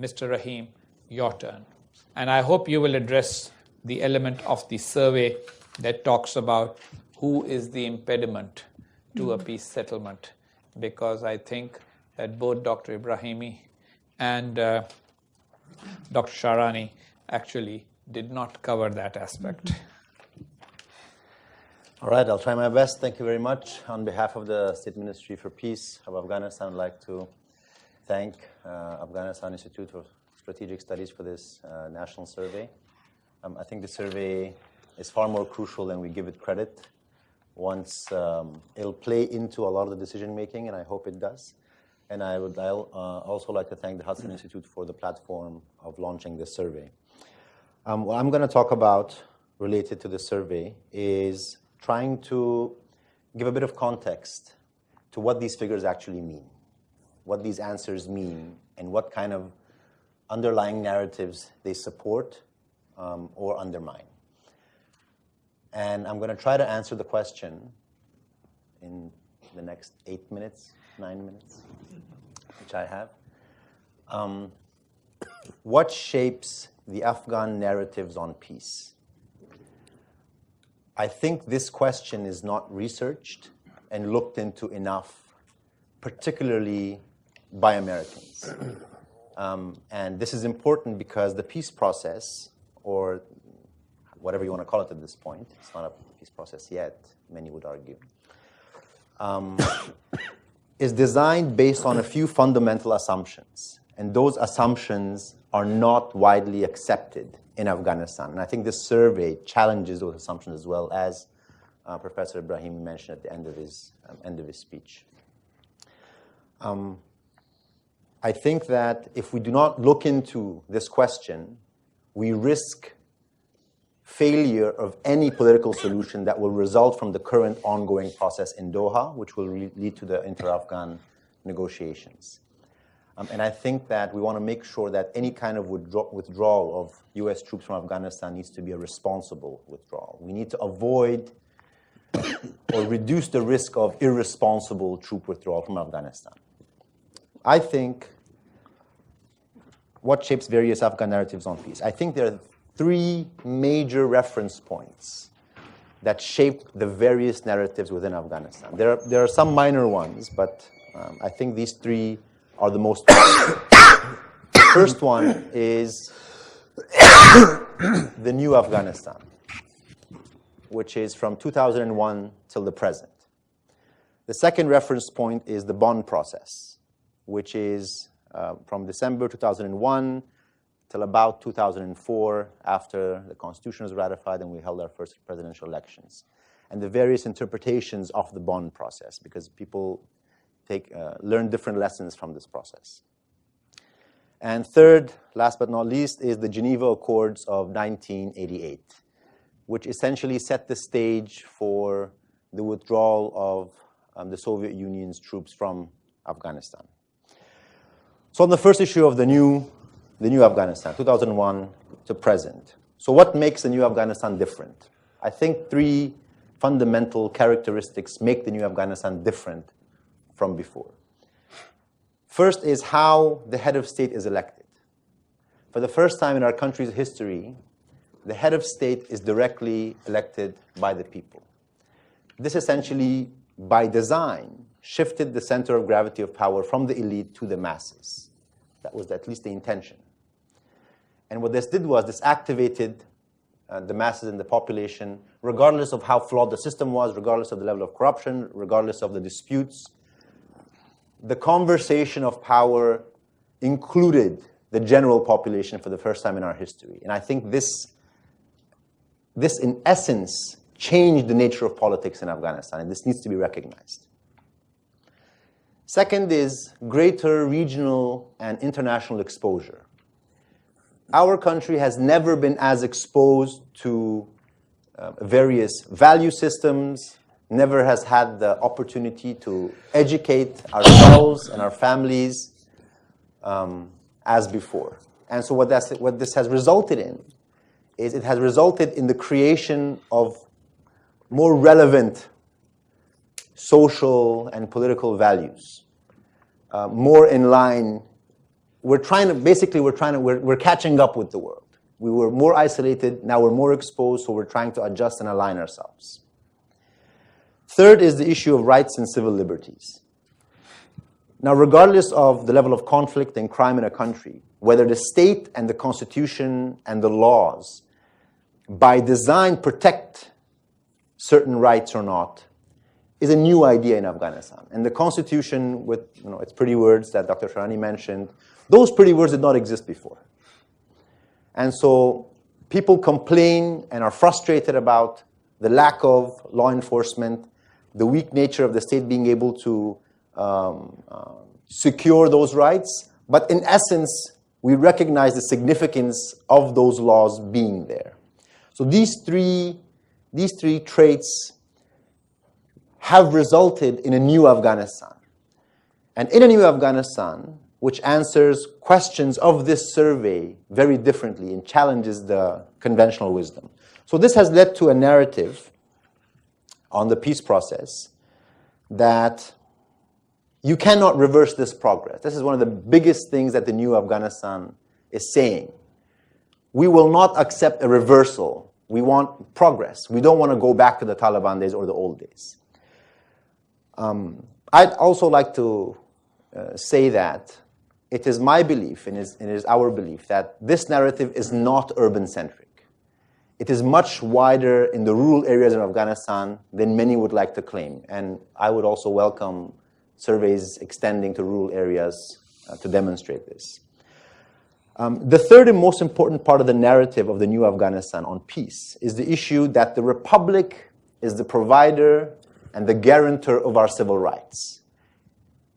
Mr. Rahim, your turn. And I hope you will address the element of the survey that talks about who is the impediment to a peace settlement, because I think that both Dr. Ibrahimi and Dr. Sharani actually did not cover that aspect. All right, I'll try my best. Thank you very much. On behalf of the State Ministry for Peace of Afghanistan, I'd like to thank Afghanistan Institute for Strategic Studies for this national survey. I think the survey is far more crucial than we give it credit. Once it'll play into a lot of the decision making, and I hope it does. And I'll also like to thank the Hudson Institute for the platform of launching this survey. What I'm going to talk about related to the survey is trying to give a bit of context to what these figures actually mean, what these answers mean, and what kind of underlying narratives they support or undermine. And I'm going to try to answer the question in the next 8 minutes, 9 minutes, which I have. What shapes the Afghan narratives on peace? I think this question is not researched and looked into enough, particularly by Americans. And this is important because the peace process, or whatever you want to call it at this point, it's not a peace process yet, many would argue, is designed based on a few fundamental assumptions. And those assumptions are not widely accepted in Afghanistan. And I think this survey challenges those assumptions as well, as Professor Ibrahim mentioned at the end of his speech. I think that if we do not look into this question, we risk failure of any political solution that will result from the current ongoing process in Doha, which will lead to the inter-Afghan negotiations. And I think that we want to make sure that any kind of withdrawal of U.S. troops from Afghanistan needs to be a responsible withdrawal. We need to avoid or reduce the risk of irresponsible troop withdrawal from Afghanistan. I think what shapes various Afghan narratives on peace? I think there are three major reference points that shape the various narratives within Afghanistan. There are some minor ones, but I think these three are the most important. The first one is the new Afghanistan, which is from 2001 till the present. The second reference point is the Bonn process, which is from December 2001 till about 2004, after the Constitution was ratified and we held our first presidential elections, and the various interpretations of the Bonn process, because people learn different lessons from this process. And third, last but not least, is the Geneva Accords of 1988, which essentially set the stage for the withdrawal of the Soviet Union's troops from Afghanistan. So on the first issue of the new Afghanistan, 2001 to present. So what makes the new Afghanistan different? I think three fundamental characteristics make the new Afghanistan different from before. First is how the head of state is elected. For the first time in our country's history, the head of state is directly elected by the people. This essentially, by design, shifted the center of gravity of power from the elite to the masses. That was at least the intention. And what this did was this activated the masses and the population, regardless of how flawed the system was, regardless of the level of corruption, regardless of the disputes. The conversation of power included the general population for the first time in our history. And I think this in essence, changed the nature of politics in Afghanistan, and this needs to be recognized. Second is greater regional and international exposure. Our country has never been as exposed to various value systems, never has had the opportunity to educate ourselves and our families as before. And so what this has resulted in is it has resulted in the creation of more relevant social and political values, more in line we're catching up with the world. We were more isolated, now we're more exposed, so we're trying to adjust and align ourselves. Third is the issue of rights and civil liberties. Now, regardless of the level of conflict and crime in a country, whether the state and the constitution and the laws by design protect certain rights or not is a new idea in Afghanistan. And the constitution, with its pretty words that Dr. Sharani mentioned, those pretty words did not exist before. And so people complain and are frustrated about the lack of law enforcement, the weak nature of the state being able to secure those rights. But in essence, we recognize the significance of those laws being there. So these three traits have resulted in a new Afghanistan. And in a new Afghanistan, which answers questions of this survey very differently and challenges the conventional wisdom. So this has led to a narrative on the peace process that you cannot reverse this progress. This is one of the biggest things that the new Afghanistan is saying. We will not accept a reversal. We want progress. We don't want to go back to the Taliban days or the old days. I'd also like to say that it is my belief, and it is our belief, that this narrative is not urban-centric. It is much wider in the rural areas of Afghanistan than many would like to claim. And I would also welcome surveys extending to rural areas to demonstrate this. The third and most important part of the narrative of the new Afghanistan on peace is the issue that the Republic is the provider and the guarantor of our civil rights.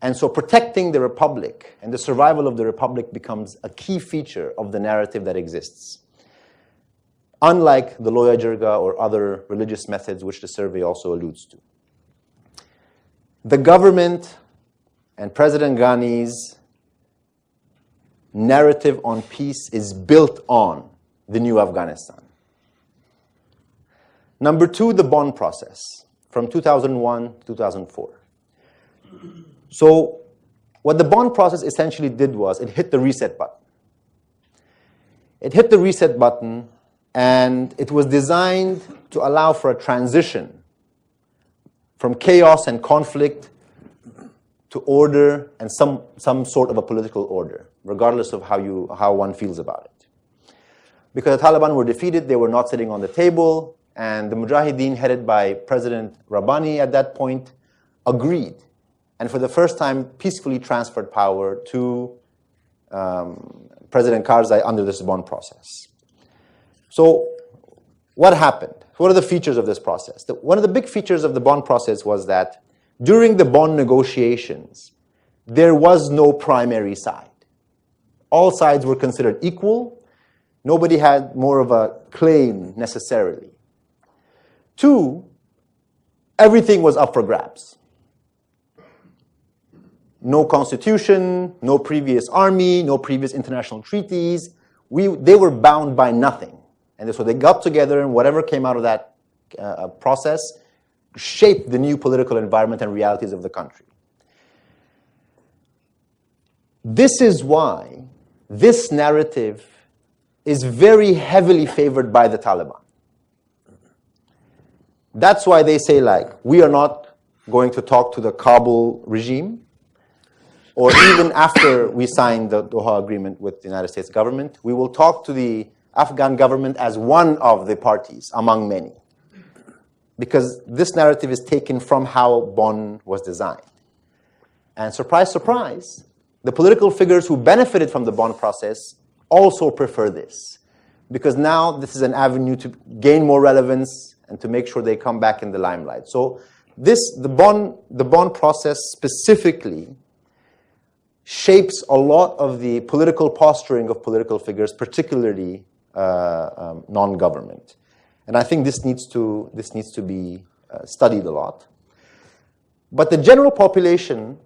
And so protecting the Republic and the survival of the Republic becomes a key feature of the narrative that exists. Unlike the Loya Jirga or other religious methods which the survey also alludes to. The government and President Ghani's narrative on peace is built on the new Afghanistan. Number two, the Bonn process from 2001 to 2004. So what the Bonn process essentially did was it hit the reset button. It hit the reset button, and it was designed to allow for a transition from chaos and conflict to order and some sort of a political order, regardless of how one feels about it. Because the Taliban were defeated, they were not sitting on the table, and the Mujahideen, headed by President Rabbani at that point, agreed, and for the first time peacefully transferred power to President Karzai under this Bonn process. So what happened? What are the features of this process? One of the big features of the Bonn process was that during the Bonn negotiations, there was no primary side. All sides were considered equal. Nobody had more of a claim necessarily. Two, everything was up for grabs. No constitution, no previous army, no previous international treaties. They were bound by nothing. And so they got together, and whatever came out of that process shaped the new political environment and realities of the country. This is why this narrative is very heavily favored by the Taliban. That's why they say, we are not going to talk to the Kabul regime, or even after we signed the Doha Agreement with the United States government, we will talk to the Afghan government as one of the parties among many. Because this narrative is taken from how Bonn was designed. And surprise, surprise, the political figures who benefited from the Bonn process also prefer this. Because now this is an avenue to gain more relevance and to make sure they come back in the limelight. So the Bonn process specifically shapes a lot of the political posturing of political figures, particularly non-government. And I think this needs to be studied a lot. But the general population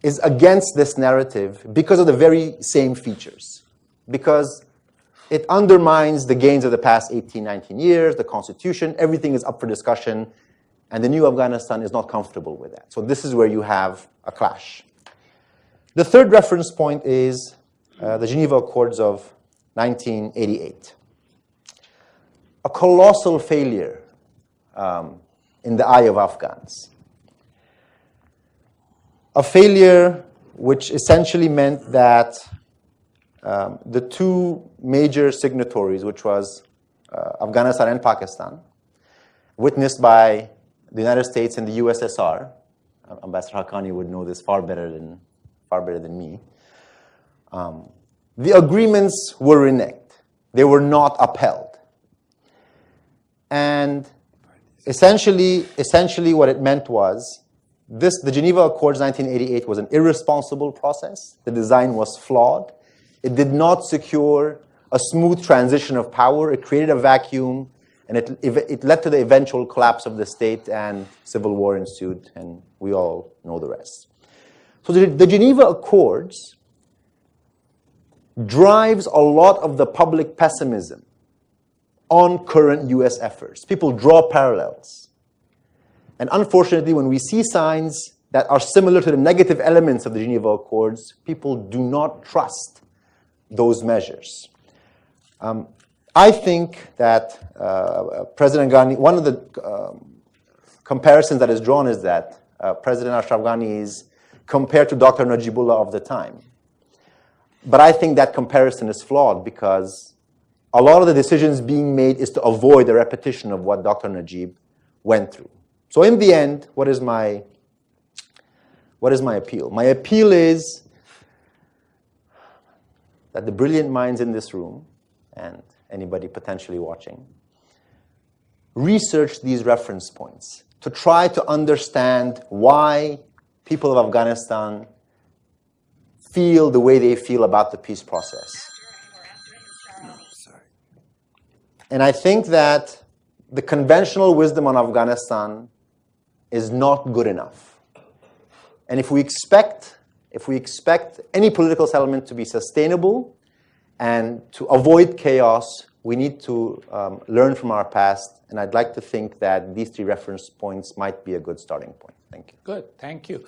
is against this narrative because of the very same features. Because it undermines the gains of the past 18, 19 years, the constitution, everything is up for discussion, and the new Afghanistan is not comfortable with that. So this is where you have a clash. The third reference point is the Geneva Accords of 1988. A colossal failure in the eye of Afghans. A failure which essentially meant that the two major signatories, which was Afghanistan and Pakistan, witnessed by the United States and the USSR, Ambassador Haqqani would know this far better than me, the agreements were reneged. They were not upheld. And essentially what it meant was the Geneva Accords 1988 was an irresponsible process. The design was flawed. It did not secure a smooth transition of power. It created a vacuum, and it led to the eventual collapse of the state, and civil war ensued, and we all know the rest. So the Geneva Accords drives a lot of the public pessimism on current US efforts. People draw parallels. And unfortunately, when we see signs that are similar to the negative elements of the Geneva Accords, people do not trust those measures. I think that President Ghani, one of the comparisons that is drawn is that President Ashraf Ghani is compared to Dr. Najibullah of the time. But I think that comparison is flawed because a lot of the decisions being made is to avoid a repetition of what Dr. Najib went through. So in the end, what is my appeal? My appeal is that the brilliant minds in this room, and anybody potentially watching, research these reference points to try to understand why people of Afghanistan feel the way they feel about the peace process. And I think that the conventional wisdom on Afghanistan is not good enough. And if we expect any political settlement to be sustainable and to avoid chaos, we need to learn from our past. And I'd like to think that these three reference points might be a good starting point. Thank you. Good, thank you.